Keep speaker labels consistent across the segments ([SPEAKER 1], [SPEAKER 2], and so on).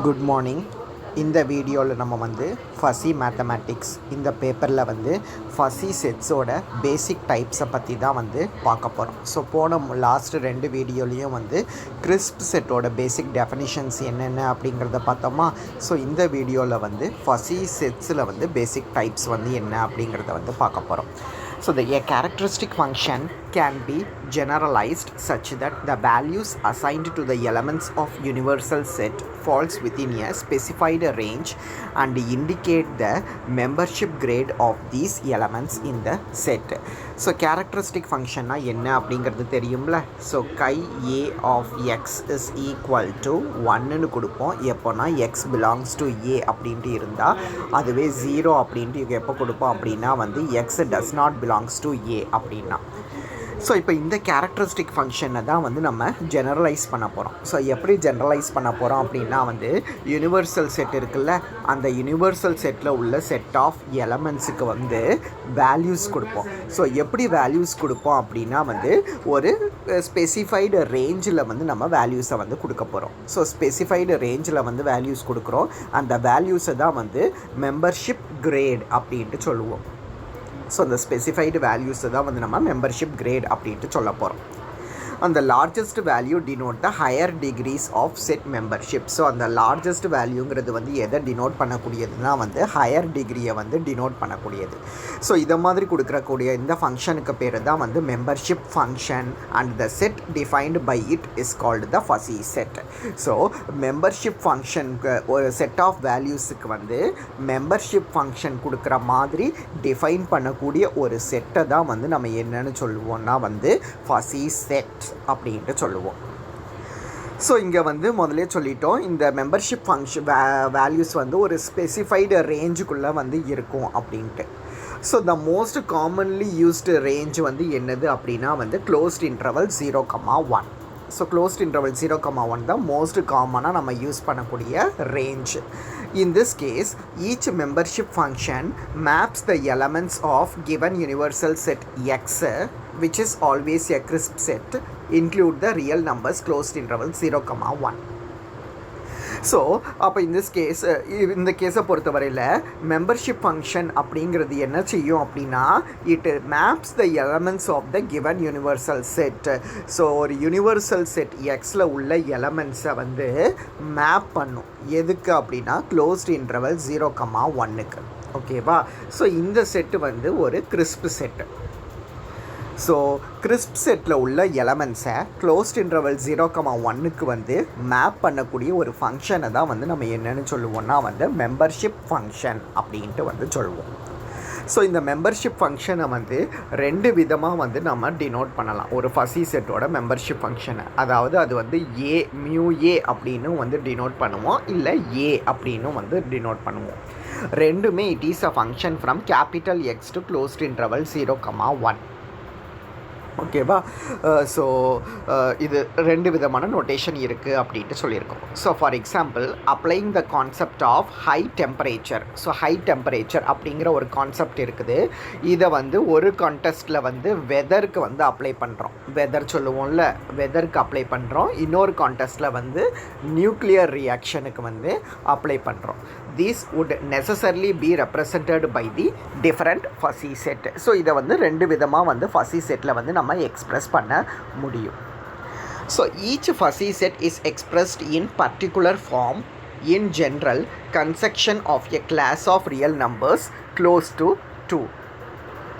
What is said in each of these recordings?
[SPEAKER 1] Good morning. இந்த வீடியோவில் நம்ம வந்து ஃபஸி மேத்தமேட்டிக்ஸ் இந்த பேப்பரில் வந்து ஃபஸி செட்ஸோட பேசிக் டைப்ஸை பற்றி தான் வந்து பார்க்க போகிறோம். ஸோ போன லாஸ்ட்டு 2 வீடியோலையும் வந்து கிறிஸ்ப் செட்டோட பேசிக் டெஃபினிஷன்ஸ் என்னென்ன அப்படிங்கிறத பார்த்தோமா. ஸோ இந்த வீடியோவில் வந்து ஃபஸி செட்ஸில் வந்து பேசிக் டைப்ஸ் வந்து என்ன அப்படிங்கிறத வந்து பார்க்க போகிறோம். So a characteristic function can be generalized such that the values assigned to the elements of universal set falls within a specified range and indicate the membership grade of these elements in the set. So characteristic function na enna அப்படிங்கிறது தெரியும்ல. So chi a of x is equal to 1 னு கொடுப்போம். எப்போனா x belongs to a அப்படின்ட்டு இருந்தால், அதுவே 0 அப்படின்ட்டு எப்போ கொடுப்போம் அப்படின்னா வந்து x does not belongs to a அப்படின்னா. ஸோ இப்போ இந்த கேரக்டரிஸ்டிக் ஃபங்க்ஷனை தான் வந்து நம்ம ஜெனரலைஸ் பண்ண போகிறோம். ஸோ எப்படி ஜெனரலைஸ் பண்ண போகிறோம் அப்படின்னா வந்து யூனிவர்சல் செட் இருக்குல்ல, அந்த யூனிவர்சல் செட்டில் உள்ள செட் ஆஃப் எலமெண்ட்ஸுக்கு வந்து வேல்யூஸ் கொடுப்போம். ஸோ எப்படி வேல்யூஸ் கொடுப்போம் அப்படின்னா வந்து ஒரு ஸ்பெசிஃபைடு ரேஞ்சில் வந்து நம்ம வேல்யூஸை வந்து கொடுக்க போகிறோம். ஸோ ஸ்பெசிஃபைடு ரேஞ்சில் வந்து வேல்யூஸ் கொடுக்குறோம். அந்த வேல்யூஸை தான் வந்து மெம்பர்ஷிப் கிரேட் அப்படின்ட்டு சொல்லுவோம். ஸோ அந்த ஸ்பெசிஃபைடு வேல்யூஸை தான் வந்து நம்ம மெம்பர்ஷிப் கிரேட் அப்படின்ட்டு சொல்ல போகிறோம். அந்த largest value denote the higher degrees of set membership. So அந்த லார்ஜஸ்ட் வேல்யூங்கிறது வந்து எதை டினோட் பண்ணக்கூடியதுன்னா வந்து ஹையர் டிகிரியை வந்து டினோட் பண்ணக்கூடியது. ஸோ இதை மாதிரி கொடுக்கக்கூடிய இந்த ஃபங்க்ஷனுக்கு பேர் தான் வந்து membership function and the set defined by it is called the fuzzy set. So membership ஃபங்க்ஷனுக்கு ஒரு செட் ஆஃப் வேல்யூஸுக்கு வந்து மெம்பர்ஷிப் ஃபங்க்ஷன் கொடுக்குற மாதிரி டிஃபைன் பண்ணக்கூடிய ஒரு செட்டை தான் வந்து நம்ம என்னன்னு சொல்லுவோம்னா வந்து ஃபஸி செட் அப்படின்ட்டு சொல்லுவோம். ஸோ இங்கே வந்து முதலே சொல்லிட்டோம், இந்த மெம்பர்ஷிப் ஃபங்க்ஷன் வேல்யூஸ் வந்து ஒரு ஸ்பெசிஃபைடு ரேஞ்சுக்குள்ளே வந்து இருக்கும் அப்படின்ட்டு. So the most commonly used range வந்து என்னது அப்படின்னா வந்து closed interval 0,1. So closed interval 0,1 தான் மோஸ்ட் காமனாக நம்ம யூஸ் பண்ணக்கூடிய range. In this case, each membership function maps the elements of given universal set X, which is always a crisp set, include the real numbers closed interval 0,1. So அப்போ இந்த கேஸை பொறுத்தவரையில் membership function அப்படிங்கிறது என்ன செய்யும் அப்படின்னா it maps the elements of the given universal set. So ஒரு universal set எக்ஸில் உள்ள எலமெண்ட்ஸை வந்து மேப் பண்ணும். எதுக்கு அப்படின்னா க்ளோஸ்ட் இன்டர்வல் 0,1க்கு. ஓகேவா? ஸோ இந்த செட்டு வந்து ஒரு crisp set. So crisp settle உள்ள எலமெண்ட்ஸை க்ளோஸ்ட் இன்டர்வல் 0,1க்கு வந்து மேப் பண்ணக்கூடிய ஒரு ஃபங்க்ஷனை தான் வந்து நம்ம என்னென்னு சொல்லுவோம்னா வந்து மெம்பர்ஷிப் ஃபங்க்ஷன் அப்படின்ட்டு வந்து சொல்லுவோம். ஸோ இந்த மெம்பர்ஷிப் ஃபங்க்ஷனை வந்து 2 விதமாக வந்து நம்ம டினோட் பண்ணலாம் ஒரு ஃபஸி செட்டோட மெம்பர்ஷிப் ஃபங்க்ஷனை. அதாவது அது வந்து மியூ அப்படின்னு வந்து டினோட் பண்ணுவோம், இல்லை ஏ அப்படின்னு வந்து டினோட் பண்ணுவோம். ரெண்டுமே it is a function from capital X to closed interval 0,1. ஓகேவா? ஸோ இது 2 விதமான நோட்டேஷன் இருக்குது அப்படின்ட்டு சொல்லியிருக்கோம். So for example, applying the concept of high temperature. So high temperature அப்படிங்கிற ஒரு கான்செப்ட் இருக்குது. இதை வந்து ஒரு கான்டெஸ்ட்டில் வந்து வெதருக்கு வந்து அப்ளை பண்ணுறோம். வெதர் சொல்லுவோம்ல, வெதருக்கு அப்ளை பண்ணுறோம். இன்னொரு கான்டெஸ்ட்டில் வந்து நியூக்ளியர் ரியாக்ஷனுக்கு வந்து அப்ளை பண்ணுறோம். These would necessarily be represented by the different fuzzy set. So இதை வந்து 2 விதமாக வந்து fuzzy செட்டில் வந்து நம்ம எக்ஸ்ப்ரெஸ் பண்ண முடியும். So each fuzzy set is expressed in particular form. In general, construction of a class of real numbers close to 2.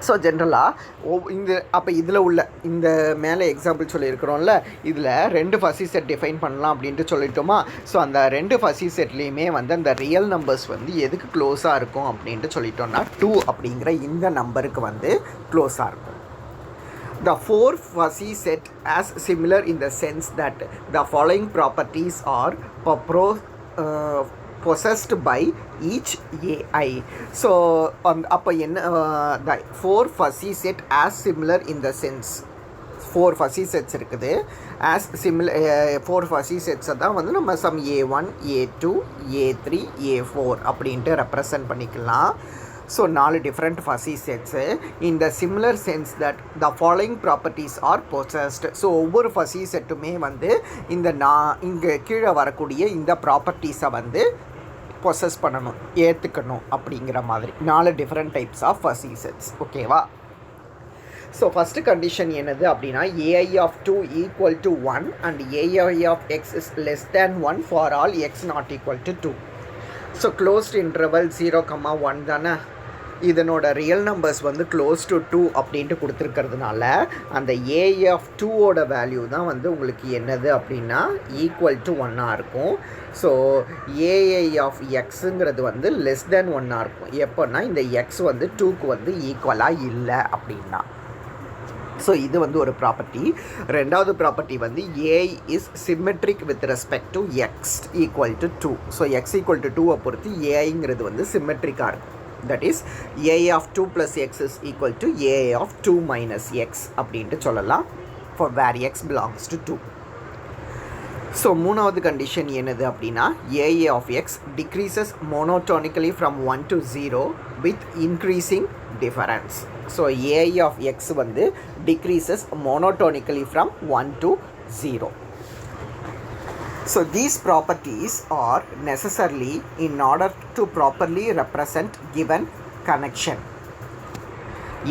[SPEAKER 1] So ஜென்ரலாக அப்போ இதில் உள்ள இந்த மேலே எக்ஸாம்பிள் சொல்லியிருக்கிறோம்ல, இதில் 2 ஃபஸி செட் டிஃபைன் பண்ணலாம் அப்படின்ட்டு சொல்லிட்டோமா. ஸோ அந்த 2 ஃபஸி செட்லேயுமே வந்து அந்த ரியல் நம்பர்ஸ் வந்து எதுக்கு க்ளோஸாக இருக்கும் அப்படின்ட்டு சொல்லிட்டோம்னா 2 அப்படிங்கிற இந்த நம்பருக்கு வந்து க்ளோஸாக இருக்கும். The 4 fuzzy set as similar in the sense that the following properties are possessed by each AI. So அப்போ என்ன the 4 fuzzy set as similar in the sense 4 fuzzy sets இருக்குது. as similar 4 fuzzy sets தான் வந்து நம்ம some A1 A2 A3 A4 அப்படின்ட்டு represent பண்ணிக்கலாம். So 4 different fuzzy sets இந்த similar sense that the following properties R possessed. So ஒவ்வொரு fuzzy செட்டுமே வந்து இந்த இங்கே கீழே வரக்கூடிய இந்த ப்ராப்பர்ட்டிஸை வந்து பொசஸ் பண்ணணும், ஏற்றுக்கணும் அப்படிங்கிற மாதிரி 4 different types of fuzzy sets. ஓகேவா? ஸோ ஃபஸ்ட்டு கண்டிஷன் என்னது அப்படின்னா AI of 2 equal to 1 and AI of x is less than 1 for all x not equal to 2. So closed interval 0,1 தானே. இதனோட ரியல் நம்பர்ஸ் வந்து க்ளோஸ் டு 2 அப்படின்ட்டு கொடுத்துருக்கிறதுனால அந்த AI of 2ஓட value தான் வந்து உங்களுக்கு என்னது அப்படின்னா ஈக்குவல் டு 1ஆக இருக்கும். ஸோ ஏஐ ஆஃப் எக்ஸுங்கிறது வந்து லெஸ் தேன் 1ஆக இருக்கும். எப்போன்னா இந்த எக்ஸ் வந்து 2க்கு வந்து ஈக்குவலாக இல்லை அப்படின்னா. ஸோ இது வந்து ஒரு ப்ராப்பர்ட்டி. ரெண்டாவது ப்ராப்பர்ட்டி வந்து AI is symmetric with respect to x equal to 2. So x equal to 2 பொறுத்து ஏஐங்கிறது வந்து சிமெட்ரிக்காக இருக்கும். That is AI of 2 + x is equal to AI of 2 - x அப்படின்ட்டு சொல்லலாம் for where x belongs to 2. So மூணாவது condition என்னது அப்படின்னா AI of x decreases monotonically from 1 to 0 with increasing difference. So AI of x வந்து decreases monotonically from 1 to 0. So these properties are necessarily in order to properly represent given connection.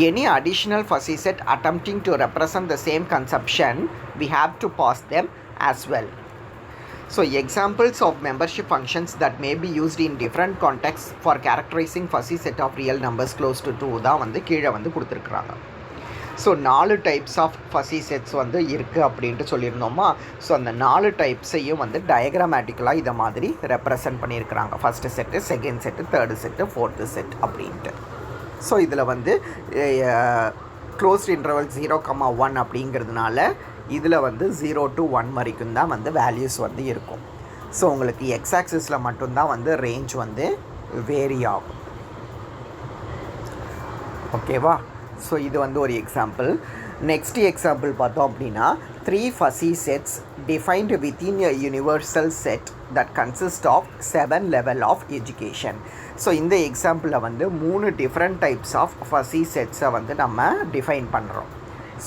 [SPEAKER 1] Any additional fuzzy set attempting to represent the same conception, we have to pass them as well. So examples of membership functions that may be used in different contexts for characterizing fuzzy set of real numbers close to 2 தான் வந்து கீழே வந்து கொடுத்துருக்குறாங்க. So 4 types of fuzzy sets வந்து இருக்குது அப்படின்ட்டு சொல்லியிருந்தோமா. So அந்த 4 டைப்ஸையும் வந்து டயக்ராமேட்டிக்கலாக இதை மாதிரி ரெப்ரசன்ட் பண்ணியிருக்கிறாங்க. First set, second set, third set, fourth set அப்படின்ட்டு. ஸோ இதில் வந்து க்ளோஸ்ட் இன்டர்வல் 0,1 அப்படிங்கிறதுனால இதில் வந்து 0 to 1 வரைக்கும் தான் வந்து வேல்யூஸ் வந்து இருக்கும். ஸோ உங்களுக்கு எக்ஸ் ஆக்சிஸில் மட்டும்தான் வந்து ரேஞ்ச் வந்து வேரி ஆகும். ஓகேவா? ஸோ இது வந்து ஒரு எக்ஸாம்பிள். நெக்ஸ்ட் எக்ஸாம்பிள் பார்த்தோம் அப்படின்னா 3 fuzzy sets defined within a universal set that consist of 7 level of education. So இந்த எக்ஸாம்பிளில் வந்து 3 டிஃப்ரெண்ட் டைப்ஸ் ஆஃப் ஃபஸி செட்ஸை வந்து நம்ம டிஃபைன் பண்ணுறோம்.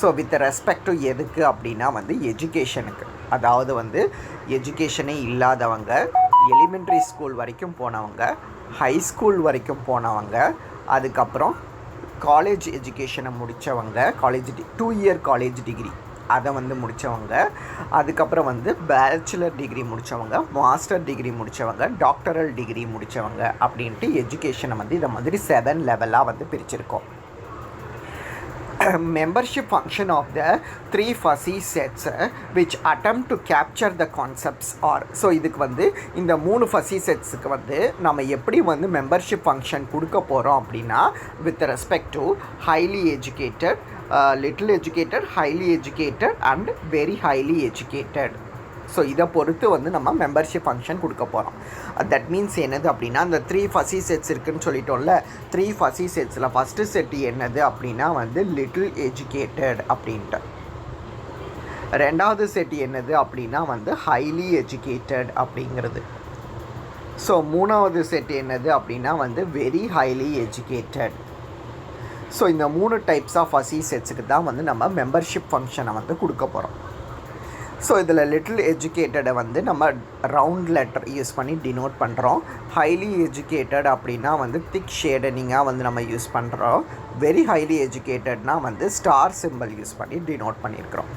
[SPEAKER 1] ஸோ வித் ரெஸ்பெக்ட் டு எதுக்கு அப்படின்னா வந்து எஜுகேஷனுக்கு. அதாவது வந்து எஜுகேஷனே இல்லாதவங்க, எலிமெண்ட்ரி ஸ்கூல் வரைக்கும் போனவங்க, ஹை ஸ்கூல் வரைக்கும் போனவங்க, அதுக்கப்புறம் காலேஜ் எஜுகேஷனை முடித்தவங்க, காலேஜ் 2 இயர் காலேஜ் டிகிரி அதை வந்து முடித்தவங்க, அதுக்கப்புறம் வந்து பேச்சுலர் டிகிரி முடித்தவங்க, மாஸ்டர் டிகிரி முடித்தவங்க, டாக்டரல் டிகிரி முடித்தவங்க அப்படின்ட்டு எஜுகேஷனை வந்து இதை மாதிரி 7 லெவலாக வந்து பிரிச்சிருக்கோம். membership function of the 3 fuzzy sets which attempt to capture the concepts are. So இதுக்கு வந்து இந்த 3 fuzzy setsக்கு வந்து நம்ம எப்படி வந்து மெம்பர்ஷிப் ஃபங்க்ஷன் கொடுக்க போகிறோம் அப்படின்னா with respect to highly educated, little educated, highly educated and very highly educated. So இதை பொறுத்து வந்து நம்ம மெம்பர்ஷிப் ஃபங்க்ஷன் கொடுக்க போகிறோம். தட் மீன்ஸ் என்னது அப்படின்னா இந்த 3 ஃபஸி செட்ஸ் இருக்குதுன்னு சொல்லிட்டோம்ல. 3 ஃபஸி செட்ஸில் ஃபஸ்ட்டு செட் என்னது அப்படின்னா வந்து லிட்டில் எஜுகேட்டட் அப்படின்ட்டு. ரெண்டாவது செட் என்னது அப்படின்னா வந்து ஹைலி எஜுகேட்டட் அப்படிங்கிறது. ஸோ மூணாவது செட் என்னது அப்படின்னா வந்து வெரி ஹைலி எஜுகேட்டட். ஸோ இந்த 3 டைப்ஸ் ஆஃப் ஃபஸி செட்ஸுக்கு தான் வந்து நம்ம மெம்பர்ஷிப் ஃபங்க்ஷனை வந்து கொடுக்க போகிறோம். ஸோ இதில் லிட்டில் எஜுகேட்டடை வந்து நம்ம ரவுண்ட் லெட்டர் யூஸ் பண்ணி டினோட் பண்ணுறோம். ஹைலி எஜுகேட்டட் அப்படின்னா வந்து திக் ஷேடனிங்காக வந்து நம்ம யூஸ் பண்ணுறோம். வெரி ஹைலி எஜுகேட்டட்னால் வந்து ஸ்டார் சிம்பிள் யூஸ் பண்ணி டினோட் பண்ணியிருக்கிறோம்.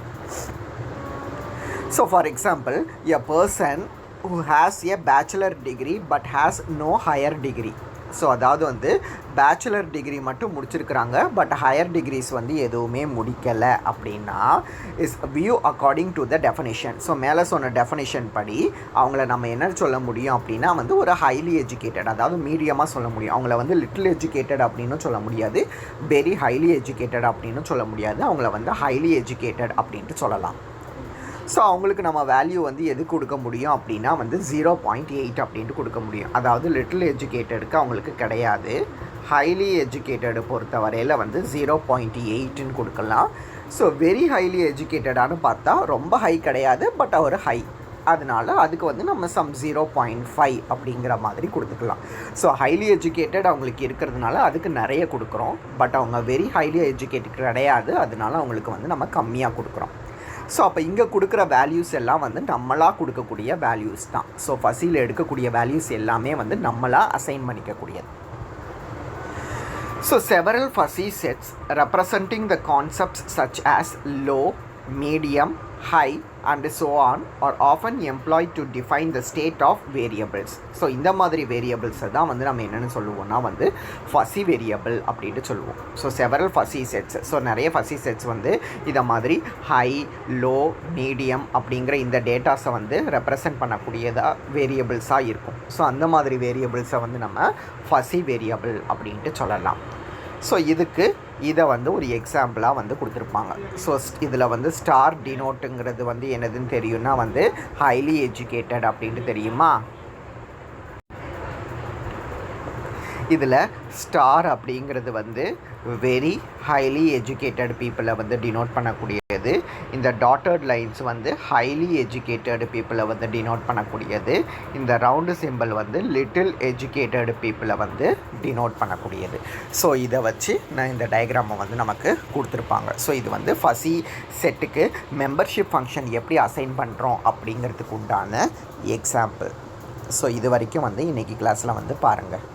[SPEAKER 1] So for example a person who has a bachelor degree but has no higher degree. So அதாவது வந்து பேச்சுலர் டிகிரி மட்டும் முடிச்சிருக்கிறாங்க, பட் ஹையர் டிகிரிஸ் வந்து எதுவுமே முடிக்கலை அப்படின்னா is view according to the definition. So மேலே சொன்ன டெஃபனிஷன் படி அவங்கள நம்ம என்ன சொல்ல முடியும் அப்படின்னா வந்து ஒரு ஹைலி எஜுகேட்டட், அதாவது மீடியமாக சொல்ல முடியும். அவங்கள வந்து லிட்டில் எஜுகேட்டட் அப்படின்னு சொல்ல முடியாது, வெரி ஹைலி எஜுகேட்டட் அப்படின்னு சொல்ல முடியாது, அவங்கள வந்து ஹைலி எஜுகேட்டட் அப்படின்ட்டு சொல்லலாம். ஸோ அவங்களுக்கு நம்ம வேல்யூ வந்து எது கொடுக்க முடியும் அப்படின்னா வந்து 0.8 அப்படின்ட்டு கொடுக்க முடியும். அதாவது லிட்டில் எஜுகேட்டடுக்கு அவங்களுக்கு கிடையாது, ஹைலி எஜுகேட்டடு பொறுத்த வரையில் வந்து 0.8ன்னு கொடுக்கலாம். ஸோ வெரி ஹைலி எஜுகேட்டடானு பார்த்தா ரொம்ப ஹை கிடையாது, பட் ஒரு ஹை அதனால் அதுக்கு வந்து நம்ம சம் 0.5 அப்படிங்கிற மாதிரி கொடுத்துக்கலாம். ஸோ ஹைலி எஜுகேட்டட் அவங்களுக்கு இருக்கிறதுனால அதுக்கு நிறைய கொடுக்குறோம். பட் அவங்க வெரி ஹைலி எஜுகேட்டட் கிடையாது, அதனால அவங்களுக்கு வந்து நம்ம கம்மியாக கொடுக்குறோம். ஸோ அப்போ இங்கே கொடுக்குற வேல்யூஸ் எல்லாம் வந்து நம்மளாக கொடுக்கக்கூடிய வேல்யூஸ் தான். ஸோ ஃபஸியில் எடுக்கக்கூடிய வேல்யூஸ் எல்லாமே வந்து நம்மளாக assign பண்ணிக்கக்கூடியது. So several fuzzy sets representing the concepts such as low, medium, high and so on are often employed to define the state of variables. So இந்த மாதிரி வேரியபிள்ஸை தான் வந்து நம்ம என்னென்னு சொல்லுவோம்னா வந்து ஃபஸி வேரியபிள் அப்படின்ட்டு சொல்லுவோம். So several fuzzy sets, so நிறைய ஃபஸி செட்ஸ் வந்து இதை மாதிரி ஹை, லோ, மீடியம் அப்படிங்கிற இந்த டேட்டாஸை வந்து ரெப்ரசன்ட் பண்ணக்கூடியதாக வேரியபிள்ஸாக இருக்கும். ஸோ அந்த மாதிரி வேரியபிள்ஸை வந்து நம்ம ஃபஸி வேரியபிள் அப்படின்ட்டு சொல்லலாம். ஸோ இதுக்கு இதை வந்து ஒரு எக்ஸாம்பிளாக வந்து கொடுத்துருப்பாங்க. ஸோ இதில் வந்து ஸ்டார் டினோட்டுங்கிறது வந்து என்னதுன்னு தெரியும்னா வந்து ஹைலி எஜுகேட்டட் அப்படின்ட்டு தெரியுமா? இதில் ஸ்டார் அப்படிங்கிறது வந்து வெரி ஹைலி எஜுகேட்டட் பீப்புளை வந்து டினோட் பண்ணக்கூடியது. இந்த டாட்டட் லைன்ஸ் வந்து ஹைலி எஜுகேட்டட் பீப்புளை வந்து டினோட் பண்ணக்கூடியது. இந்த ரவுண்டு சிம்பிள் வந்து லிட்டில் எஜுகேட்டட் பீப்புளை வந்து டினோட் பண்ணக்கூடியது. ஸோ இதை வச்சு நான் இந்த டயக்ராமை வந்து நமக்கு கொடுத்துருப்பாங்க. ஸோ இது வந்து ஃபஸி செட்டுக்கு மெம்பர்ஷிப் ஃபங்க்ஷன் எப்படி அசைன் பண்ணுறோம் அப்படிங்கிறதுக்கு உண்டான எக்ஸாம்பிள். ஸோ இது வரைக்கும் வந்து இன்றைக்கி கிளாஸில் வந்து பாருங்கள்.